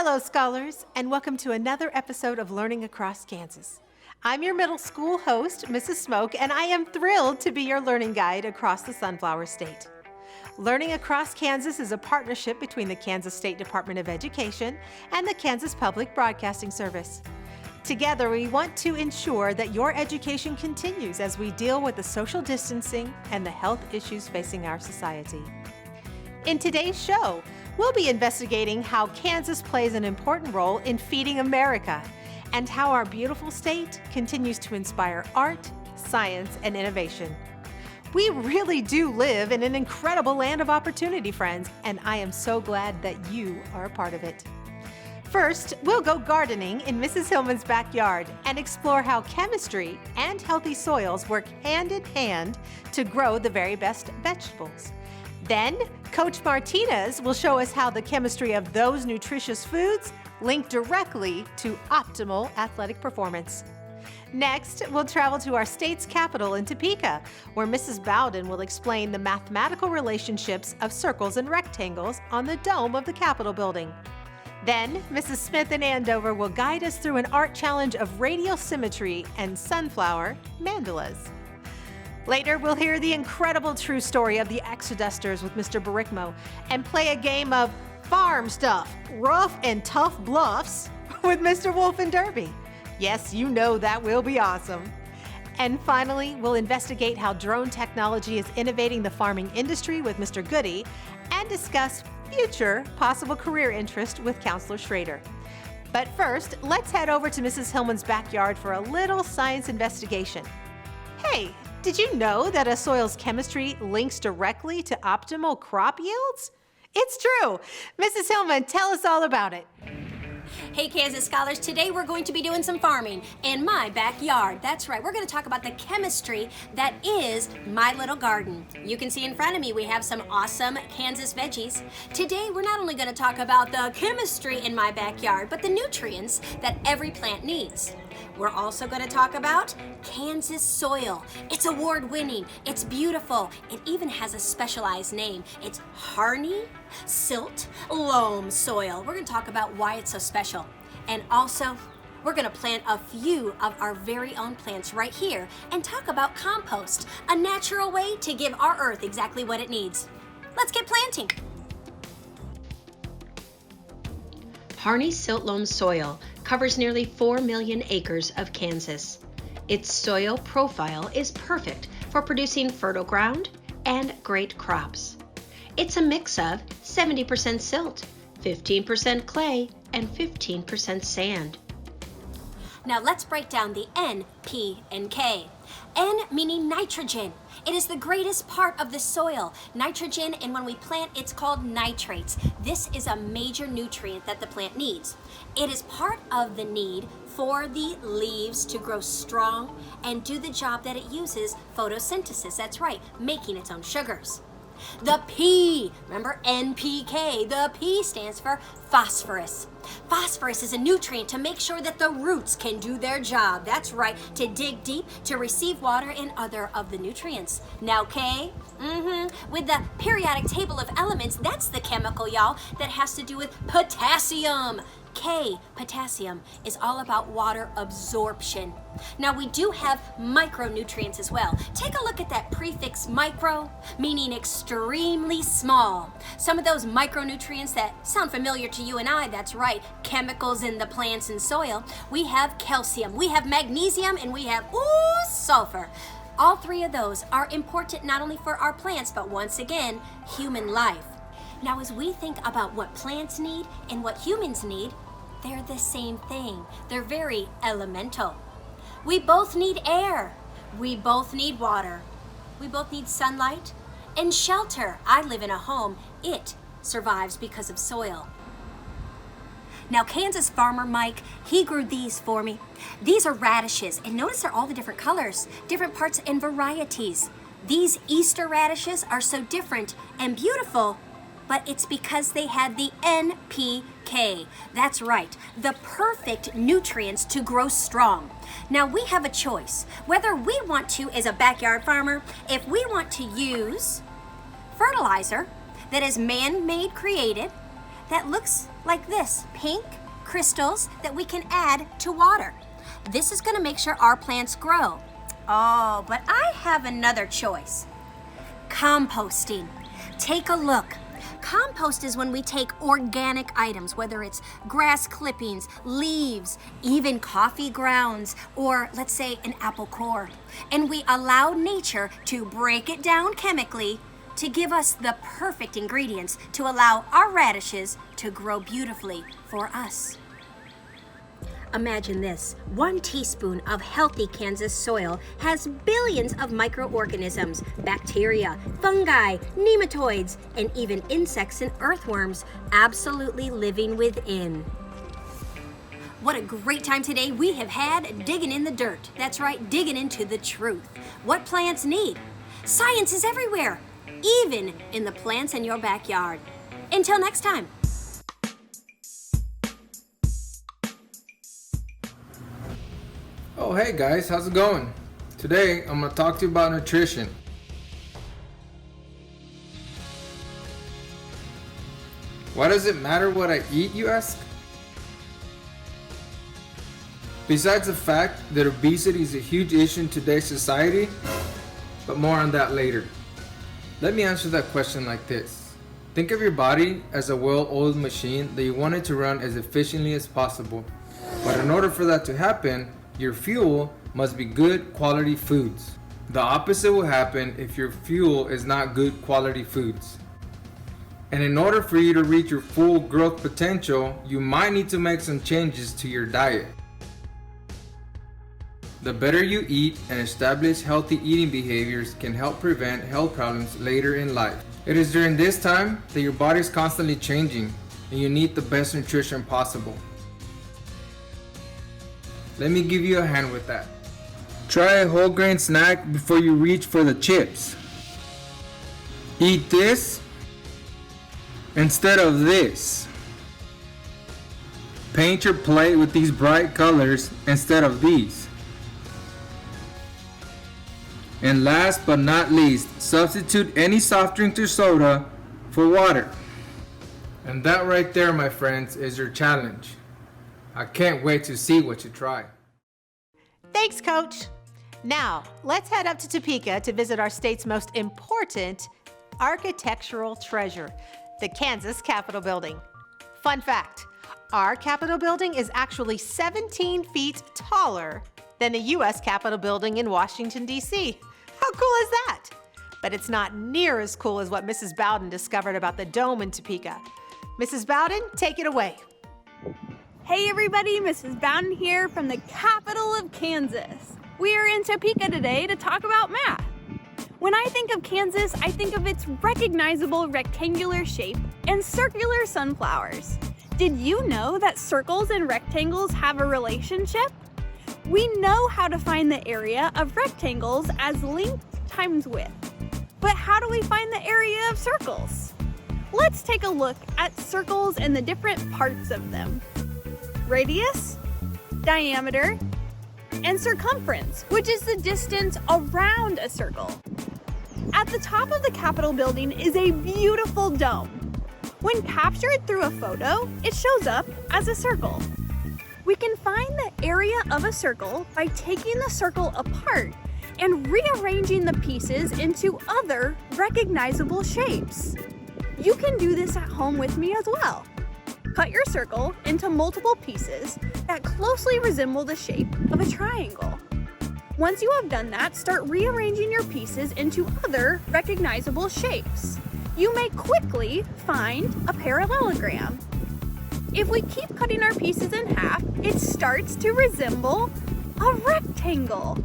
Hello, scholars, and welcome to another episode of Learning Across Kansas. I'm your middle school host, Mrs. Smoke, and I am thrilled to be your learning guide across the Sunflower State. Learning Across Kansas is a partnership between the Kansas State Department of Education and the Kansas Public Broadcasting Service. Together, we want to ensure that your education continues as we deal with the social distancing and the health issues facing our society. In today's show, we'll be investigating how Kansas plays an important role in feeding America and how our beautiful state continues to inspire art, science, and innovation. We really do live in an incredible land of opportunity, friends, and I am so glad that you are a part of it. First, we'll go gardening in Mrs. Hillman's backyard and explore how chemistry and healthy soils work hand in hand to grow the very best vegetables. Then, Coach Martinez will show us how the chemistry of those nutritious foods link directly to optimal athletic performance. Next, we'll travel to our state's capital in Topeka, where Mrs. Bowden will explain the mathematical relationships of circles and rectangles on the dome of the Capitol building. Then, Mrs. Smith in Andover will guide us through an art challenge of radial symmetry and sunflower mandalas. Later, we'll hear the incredible true story of the Exodusters with Mr. Barrickmo and play a game of farm stuff, rough and tough bluffs with Mr. Wolf and Derby. Yes, you know that will be awesome. And finally, we'll investigate how drone technology is innovating the farming industry with Mr. Goody and discuss future possible career interest with Counselor Schrader. But first, let's head over to Mrs. Hillman's backyard for a little science investigation. Hey, did you know that a soil's chemistry links directly to optimal crop yields? It's true. Mrs. Hillman, tell us all about it. Hey Kansas scholars, today we're going to be doing some farming in my backyard. That's right, we're going to talk about the chemistry that is my little garden. You can see in front of me we have some awesome Kansas veggies. Today we're not only going to talk about the chemistry in my backyard, but the nutrients that every plant needs. We're also going to talk about Kansas soil. It's award-winning, it's beautiful, it even has a specialized name. It's Harney Silt Loam soil. We're going to talk about why it's so special. And also, we're going to plant a few of our very own plants right here and talk about compost, a natural way to give our earth exactly what it needs. Let's get planting. Harney Silt Loam soil covers nearly 4 million acres of Kansas. Its soil profile is perfect for producing fertile ground and great crops. It's a mix of 70% silt, 15% clay, and 15% sand. Now let's break down the N, P, and K. N meaning nitrogen. It is the greatest part of the soil. Nitrogen, and when we plant, it's called nitrates. This is a major nutrient that the plant needs. It is part of the need for the leaves to grow strong and do the job that it uses, photosynthesis. That's right, making its own sugars. The P, remember NPK, the P stands for phosphorus. Phosphorus is a nutrient to make sure that the roots can do their job. That's right, to dig deep, to receive water and other of the nutrients. Now K, with the periodic table of elements, that's the chemical, y'all, that has to do with potassium. K, potassium, is all about water absorption. Now we do have micronutrients as well. Take a look at that prefix micro, meaning extremely small. Some of those micronutrients that sound familiar to you and I, that's right, chemicals in the plants and soil. We have calcium, we have magnesium, and we have, sulfur. All three of those are important not only for our plants, but once again, human life. Now, as we think about what plants need and what humans need, they're the same thing. They're very elemental. We both need air. We both need water. We both need sunlight and shelter. I live in a home. It survives because of soil. Now, Kansas farmer Mike, he grew these for me. These are radishes, and notice they're all the different colors, different parts and varieties. These Easter radishes are so different and beautiful, but it's because they had the NPK. That's right, the perfect nutrients to grow strong. Now we have a choice, whether we want to, as a backyard farmer, if we want to use fertilizer that is man-made created, that looks like this, pink crystals that we can add to water. This is gonna make sure our plants grow. Oh, but I have another choice. Composting. Take a look. Compost is when we take organic items, whether it's grass clippings, leaves, even coffee grounds, or let's say an apple core, and we allow nature to break it down chemically to give us the perfect ingredients to allow our radishes to grow beautifully for us. Imagine this, 1 teaspoon of healthy Kansas soil has billions of microorganisms, bacteria, fungi, nematodes, and even insects and earthworms absolutely living within. What a great time today we have had digging in the dirt. That's right, digging into the truth. What plants need. Science is everywhere, even in the plants in your backyard. Until next time. Oh, hey guys, how's it going? Today, I'm gonna talk to you about nutrition. Why does it matter what I eat, you ask? Besides the fact that obesity is a huge issue in today's society, but more on that later. Let me answer that question like this. Think of your body as a well-oiled machine that you want it to run as efficiently as possible. But in order for that to happen, your fuel must be good quality foods. The opposite will happen if your fuel is not good quality foods. And in order for you to reach your full growth potential, you might need to make some changes to your diet. The better you eat and establish healthy eating behaviors can help prevent health problems later in life. It is during this time that your body is constantly changing and you need the best nutrition possible. Let me give you a hand with that. Try a whole grain snack before you reach for the chips. Eat this instead of this. Paint your plate with these bright colors instead of these. And last but not least, substitute any soft drink or soda for water. And that right there, my friends, is your challenge. I can't wait to see what you try. Thanks, Coach. Now, let's head up to Topeka to visit our state's most important architectural treasure, the Kansas Capitol Building. Fun fact, our Capitol Building is actually 17 feet taller than the U.S. Capitol Building in Washington, D.C. How cool is that? But it's not near as cool as what Mrs. Bowden discovered about the dome in Topeka. Mrs. Bowden, take it away. Hey everybody, Mrs. Bowden here from the capital of Kansas. We are in Topeka today to talk about math. When I think of Kansas, I think of its recognizable rectangular shape and circular sunflowers. Did you know that circles and rectangles have a relationship? We know how to find the area of rectangles as length times width. But how do we find the area of circles? Let's take a look at circles and the different parts of them. Radius, diameter, and circumference, which is the distance around a circle. At the top of the Capitol building is a beautiful dome. When captured through a photo, it shows up as a circle. We can find the area of a circle by taking the circle apart and rearranging the pieces into other recognizable shapes. You can do this at home with me as well. Cut your circle into multiple pieces that closely resemble the shape of a triangle. Once you have done that, start rearranging your pieces into other recognizable shapes. You may quickly find a parallelogram. If we keep cutting our pieces in half, it starts to resemble a rectangle.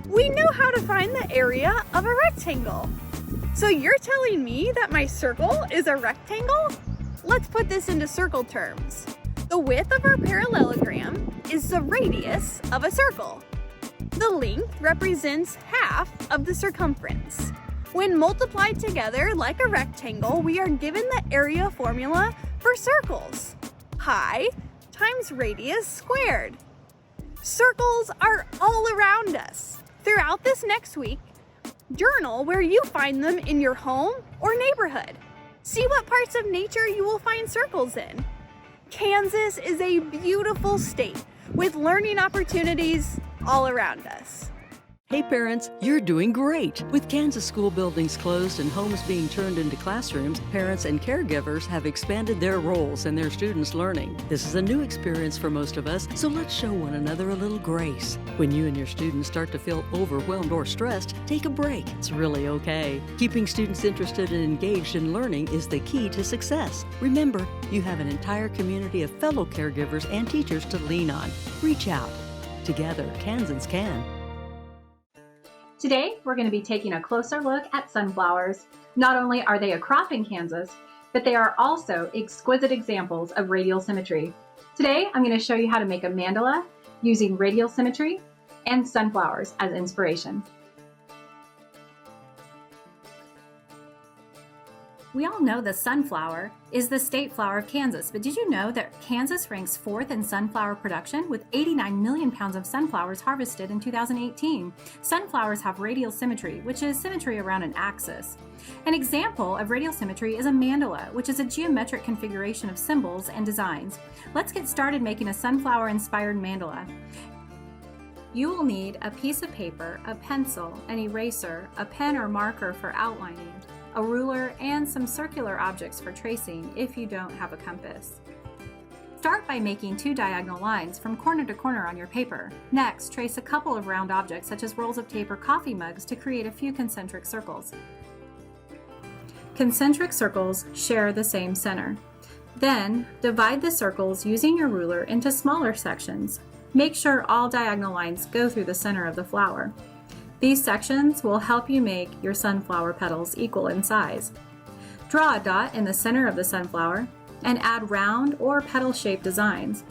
We know how to find the area of a rectangle. So you're telling me that my circle is a rectangle? Let's put this into circle terms. The width of our parallelogram is the radius of a circle. The length represents half of the circumference. When multiplied together like a rectangle, we are given the area formula for circles. Pi times radius squared. Circles are all around us. Throughout this next week, journal where you find them in your home or neighborhood. See what parts of nature you will find circles in. Kansas is a beautiful state with learning opportunities all around us. Hey parents, you're doing great! With Kansas school buildings closed and homes being turned into classrooms, parents and caregivers have expanded their roles in their students' learning. This is a new experience for most of us, so let's show one another a little grace. When you and your students start to feel overwhelmed or stressed, take a break. It's really okay. Keeping students interested and engaged in learning is the key to success. Remember, you have an entire community of fellow caregivers and teachers to lean on. Reach out. Together, Kansans can. Today, we're going to be taking a closer look at sunflowers. Not only are they a crop in Kansas, but they are also exquisite examples of radial symmetry. Today, I'm going to show you how to make a mandala using radial symmetry and sunflowers as inspiration. We all know the sunflower is the state flower of Kansas, but did you know that Kansas ranks 4th in sunflower production with 89 million pounds of sunflowers harvested in 2018? Sunflowers have radial symmetry, which is symmetry around an axis. An example of radial symmetry is a mandala, which is a geometric configuration of symbols and designs. Let's get started making a sunflower-inspired mandala. You will need a piece of paper, a pencil, an eraser, a pen or marker for outlining, a ruler, and some circular objects for tracing if you don't have a compass. Start by making 2 diagonal lines from corner to corner on your paper. Next, trace a couple of round objects such as rolls of tape or coffee mugs to create a few concentric circles. Concentric circles share the same center. Then, divide the circles using your ruler into smaller sections. Make sure all diagonal lines go through the center of the flower. These sections will help you make your sunflower petals equal in size. Draw a dot in the center of the sunflower and add round or petal-shaped designs.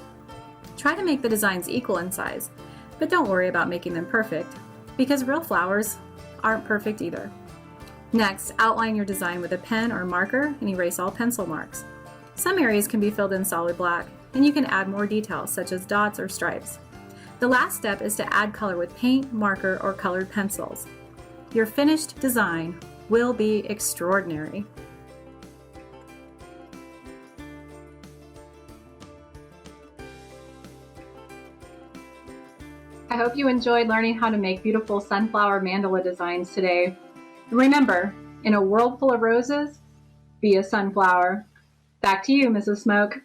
Try to make the designs equal in size, but don't worry about making them perfect, because real flowers aren't perfect either. Next, outline your design with a pen or marker and erase all pencil marks. Some areas can be filled in solid black, and you can add more details such as dots or stripes. The last step is to add color with paint, marker, or colored pencils. Your finished design will be extraordinary. I hope you enjoyed learning how to make beautiful sunflower mandala designs today. Remember, in a world full of roses, be a sunflower. Back to you, Mrs. Smoke.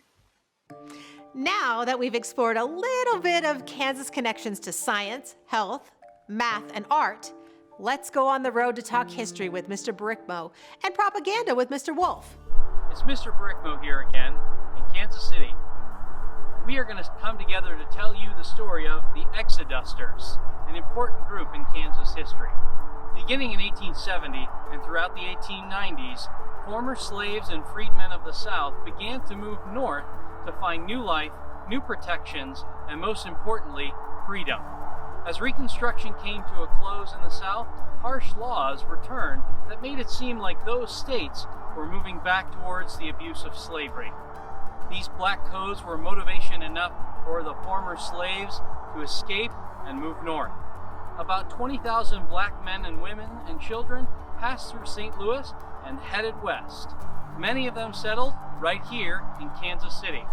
Now that we've explored a little bit of Kansas connections to science, health, math, and art, let's go on the road to talk history with Mr. Brickmo and propaganda with Mr. Wolf. It's Mr. Brickmo here again in Kansas City. We are going to come together to tell you the story of the Exodusters, an important group in Kansas history. Beginning in 1870 and throughout the 1890s, former slaves and freedmen of the South began to move north to find new life, new protections, and most importantly, freedom. As Reconstruction came to a close in the South, harsh laws returned that made it seem like those states were moving back towards the abuse of slavery. These black codes were motivation enough for the former slaves to escape and move north. About 20,000 black men and women and children passed through St. Louis and headed west. Many of them settled right here in Kansas City,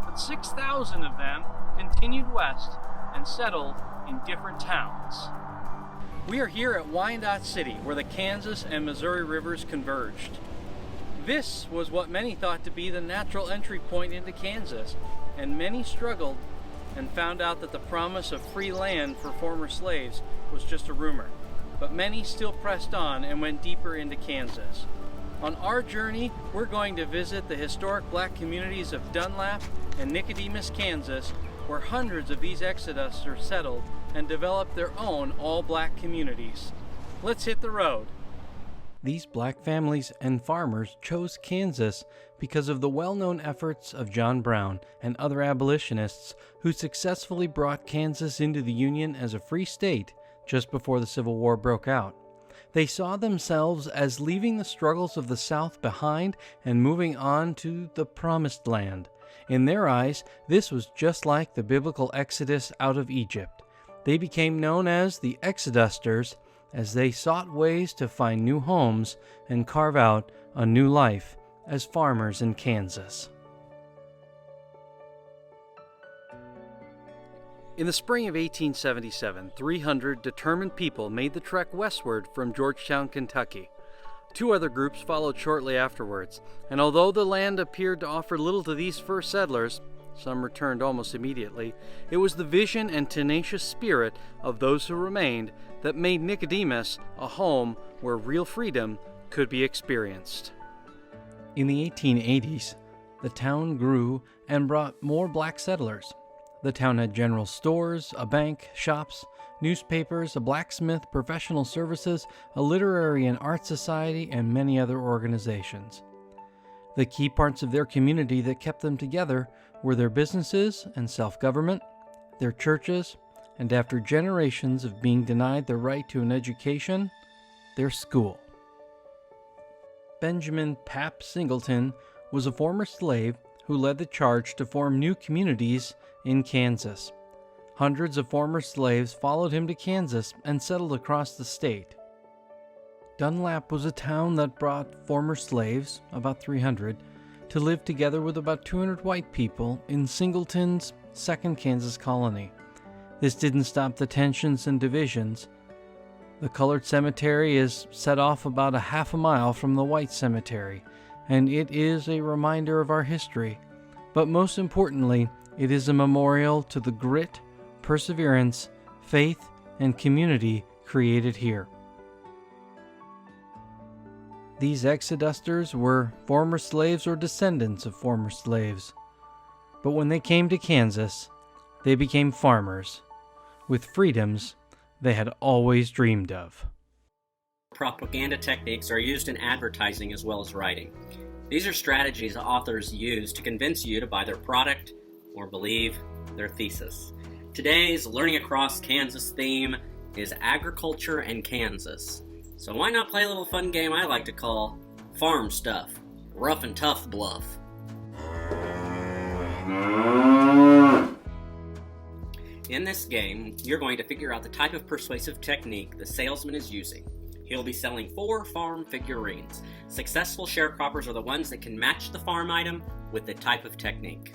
but 6,000 of them continued west and settled in different towns. We are here at Wyandotte City, where the Kansas and Missouri rivers converged. This was what many thought to be the natural entry point into Kansas, and many struggled and found out that the promise of free land for former slaves was just a rumor. But many still pressed on and went deeper into Kansas. On our journey, we're going to visit the historic black communities of Dunlap and Nicodemus, Kansas, where hundreds of these Exodusters settled and developed their own all-black communities. Let's hit the road. These black families and farmers chose Kansas because of the well-known efforts of John Brown and other abolitionists who successfully brought Kansas into the Union as a free state just before the Civil War broke out. They saw themselves as leaving the struggles of the South behind and moving on to the Promised Land. In their eyes, this was just like the biblical exodus out of Egypt. They became known as the Exodusters as they sought ways to find new homes and carve out a new life as farmers in Kansas. In the spring of 1877, 300 determined people made the trek westward from Georgetown, Kentucky. 2 other groups followed shortly afterwards, and although the land appeared to offer little to these first settlers, some returned almost immediately, it was the vision and tenacious spirit of those who remained that made Nicodemus a home where real freedom could be experienced. In the 1880s, the town grew and brought more black settlers. The town had general stores, a bank, shops, newspapers, a blacksmith, professional services, a literary and art society, and many other organizations. The key parts of their community that kept them together were their businesses and self-government, their churches, and after generations of being denied the right to an education, their school. Benjamin Pap Singleton was a former slave who led the charge to form new communities in Kansas. Hundreds of former slaves followed him to Kansas and settled across the state. Dunlap was a town that brought former slaves, about 300, to live together with about 200 white people in Singleton's 2nd Kansas colony. This didn't stop the tensions and divisions. The colored cemetery is set off about a half a mile from the white cemetery, and it is a reminder of our history. But most importantly, it is a memorial to the grit, perseverance, faith, and community created here. These exodusters were former slaves or descendants of former slaves. But when they came to Kansas, they became farmers, with freedoms they had always dreamed of. Propaganda techniques are used in advertising as well as writing. These are strategies authors use to convince you to buy their product or believe their thesis. Today's Learning Across Kansas theme is agriculture and Kansas. So why not play a little fun game I like to call Farm Stuff, Rough and Tough Bluff. In this game, you're going to figure out the type of persuasive technique the salesman is using. He'll be selling 4 farm figurines. Successful sharecroppers are the ones that can match the farm item with the type of technique.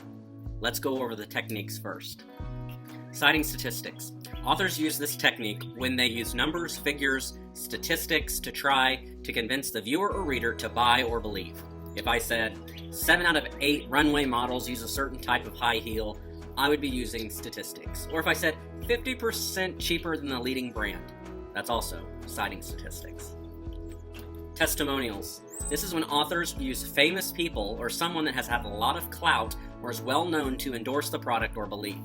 Let's go over the techniques first. Citing statistics. Authors use this technique when they use numbers, figures, statistics to try to convince the viewer or reader to buy or believe. If I said 7 out of 8 runway models use a certain type of high heel, I would be using statistics. Or if I said 50% cheaper than the leading brand, that's also citing statistics. Testimonials. This is when authors use famous people or someone that has had a lot of clout or is well known to endorse the product or belief.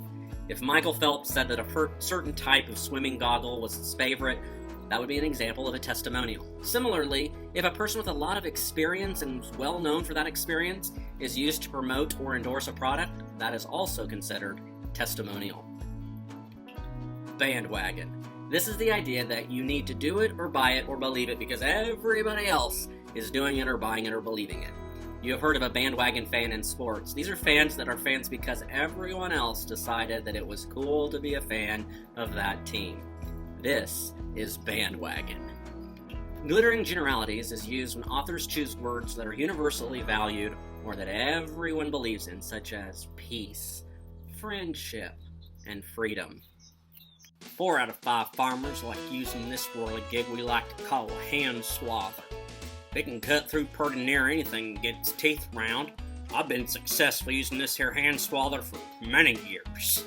If Michael Phelps said that a certain type of swimming goggle was his favorite, that would be an example of a testimonial. Similarly, if a person with a lot of experience and is well known for that experience is used to promote or endorse a product, that is also considered testimonial. Bandwagon. This is the idea that you need to do it or buy it or believe it because everybody else is doing it or buying it or believing it. You have heard of a bandwagon fan in sports. These are fans that are fans because everyone else decided that it was cool to be a fan of that team. This is bandwagon. Glittering generalities is used when authors choose words that are universally valued or that everyone believes in, such as peace, friendship, and freedom. 4 out of 5 farmers like using this whirligig we like to call a hand swather. It can cut through pretty near anything and get its teeth round. I've been successful using this here hand swather for many years.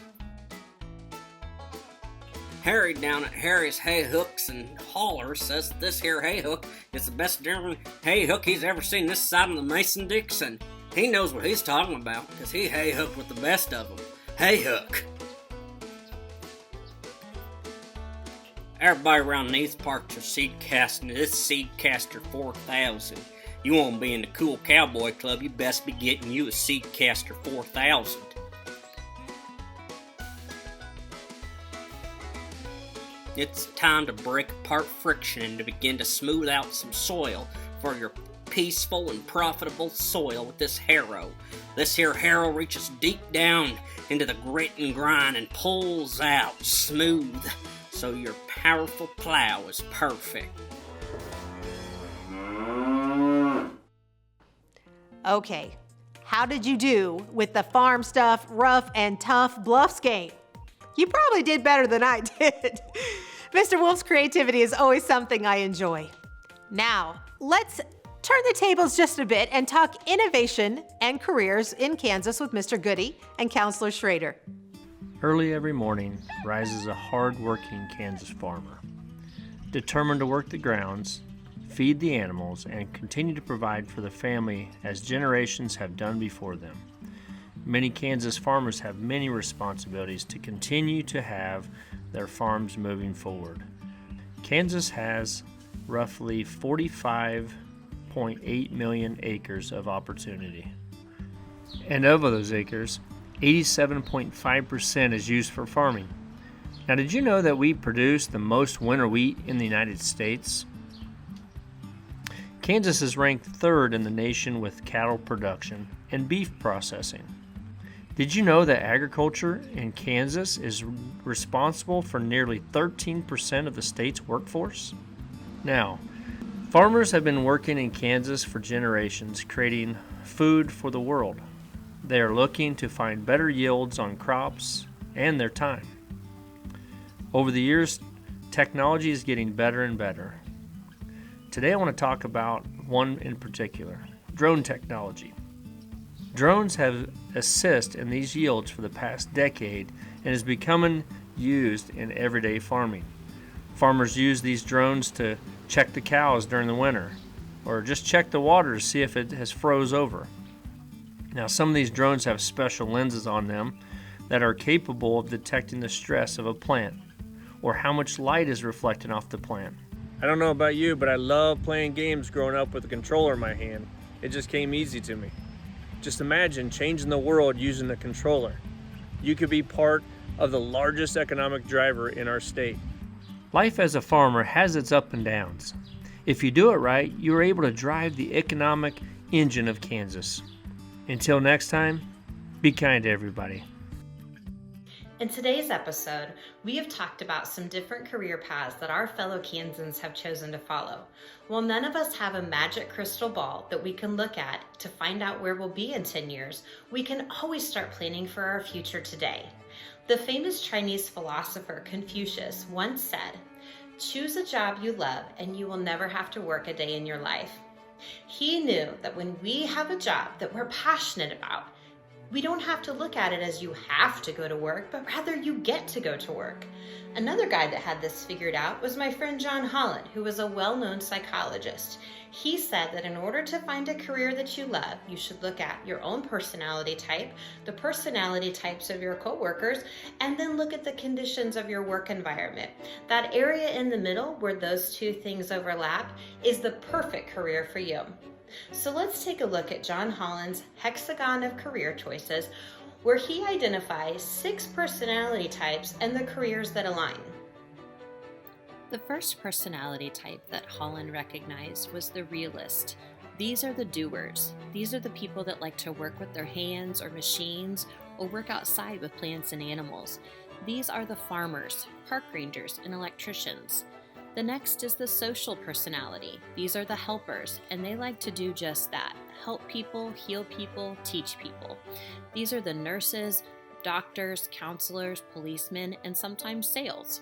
Harry down at Harry's Hay Hooks and Haulers says that this here hay hook is the best damn hay hook he's ever seen this side of the Mason-Dixon. He knows what he's talking about because he hay hooked with the best of them. Hay hook. Everybody around these parts are seed casting this Seed Caster 4000. You want to be in the cool cowboy club, you best be getting you a Seed Caster 4000. It's time to break apart friction and to begin to smooth out some soil for your peaceful and profitable soil with this harrow. This here harrow reaches deep down into the grit and grind and pulls out smooth, so your powerful plow is perfect. Okay, how did you do with the farm stuff, rough and tough bluffs game? You probably did better than I did. Mr. Wolf's creativity is always something I enjoy. Now, let's turn the tables just a bit and talk innovation and careers in Kansas with Mr. Goody and Counselor Schrader. Early every morning rises a hard-working Kansas farmer, determined to work the grounds, feed the animals, and continue to provide for the family as generations have done before them. Many Kansas farmers have many responsibilities to continue to have their farms moving forward. Kansas has roughly 45.8 million acres of opportunity. And of those acres, 87.5% is used for farming. Now, did you know that we produce the most winter wheat in the United States? Kansas is ranked third in the nation with cattle production and beef processing. Did you know that agriculture in Kansas is responsible for nearly 13% of the state's workforce? Now, farmers have been working in Kansas for generations, creating food for the world. They are looking to find better yields on crops and their time. Over the years, technology is getting better and better. Today I want to talk about one in particular, drone technology. Drones have assisted in these yields for the past decade and is becoming used in everyday farming. Farmers use these drones to check the cows during the winter, or just check the water to see if it has froze over. Now, some of these drones have special lenses on them that are capable of detecting the stress of a plant or how much light is reflecting off the plant. I don't know about you, but I love playing games growing up with a controller in my hand. It just came easy to me. Just imagine changing the world using a controller. You could be part of the largest economic driver in our state. Life as a farmer has its ups and downs. If you do it right, you are able to drive the economic engine of Kansas. Until next time, be kind to everybody. In today's episode, we have talked about some different career paths that our fellow Kansans have chosen to follow. While none of us have a magic crystal ball that we can look at to find out where we'll be in 10 years, we can always start planning for our future today. The famous Chinese philosopher Confucius once said, "Choose a job you love and you will never have to work a day in your life." He knew that when we have a job that we're passionate about, we don't have to look at it as you have to go to work, but rather you get to go to work. Another guy that had this figured out was my friend John Holland, who was a well-known psychologist. He said that in order to find a career that you love, you should look at your own personality type, the personality types of your coworkers, and then look at the conditions of your work environment. That area in the middle where those two things overlap is the perfect career for you. So let's take a look at John Holland's hexagon of career choices, where he identifies 6 personality types and the careers that align. The first personality type that Holland recognized was the realist. These are the doers. These are the people that like to work with their hands or machines or work outside with plants and animals. These are the farmers, park rangers, and electricians. The next is the social personality. These are the helpers, and they like to do just that. Help people, heal people, teach people. These are the nurses, doctors, counselors, policemen, and sometimes sales.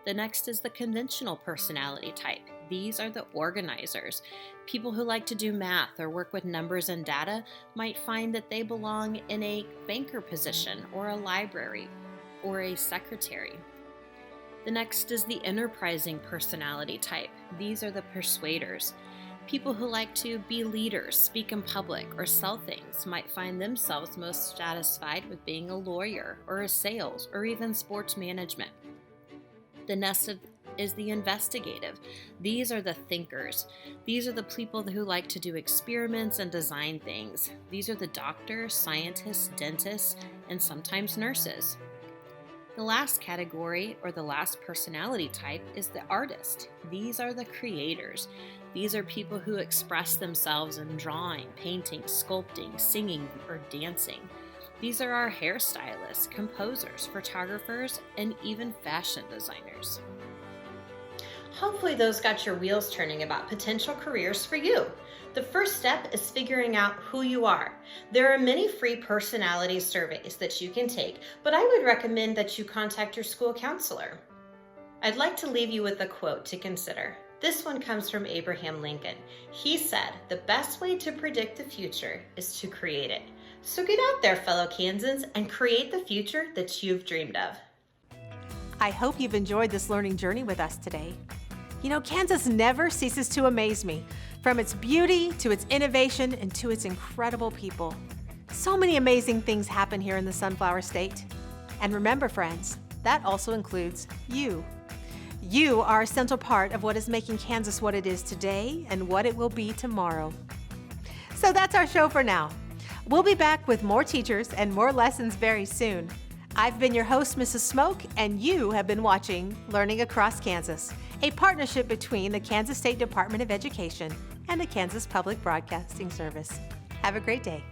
The next is the conventional personality type. These are the organizers. People who like to do math or work with numbers and data might find that they belong in a banker position or a library or a secretary. The next is the enterprising personality type. These are the persuaders. People who like to be leaders, speak in public, or sell things might find themselves most satisfied with being a lawyer or a sales or even sports management. The next is the investigative. These are the thinkers. These are the people who like to do experiments and design things. These are the doctors, scientists, dentists, and sometimes nurses. The last category, or the last personality type, is the artist. These are the creators. These are people who express themselves in drawing, painting, sculpting, singing, or dancing. These are our hairstylists, composers, photographers, and even fashion designers. Hopefully those got your wheels turning about potential careers for you. The first step is figuring out who you are. There are many free personality surveys that you can take, but I would recommend that you contact your school counselor. I'd like to leave you with a quote to consider. This one comes from Abraham Lincoln. He said, "The best way to predict the future is to create it." So get out there, fellow Kansans, and create the future that you've dreamed of. I hope you've enjoyed this learning journey with us today. You know, Kansas never ceases to amaze me, from its beauty to its innovation and to its incredible people. So many amazing things happen here in the Sunflower State. And remember, friends, that also includes you. You are a central part of what is making Kansas what it is today and what it will be tomorrow. So that's our show for now. We'll be back with more teachers and more lessons very soon. I've been your host, Mrs. Smoke, and you have been watching Learning Across Kansas, a partnership between the Kansas State Department of Education and the Kansas Public Broadcasting Service. Have a great day.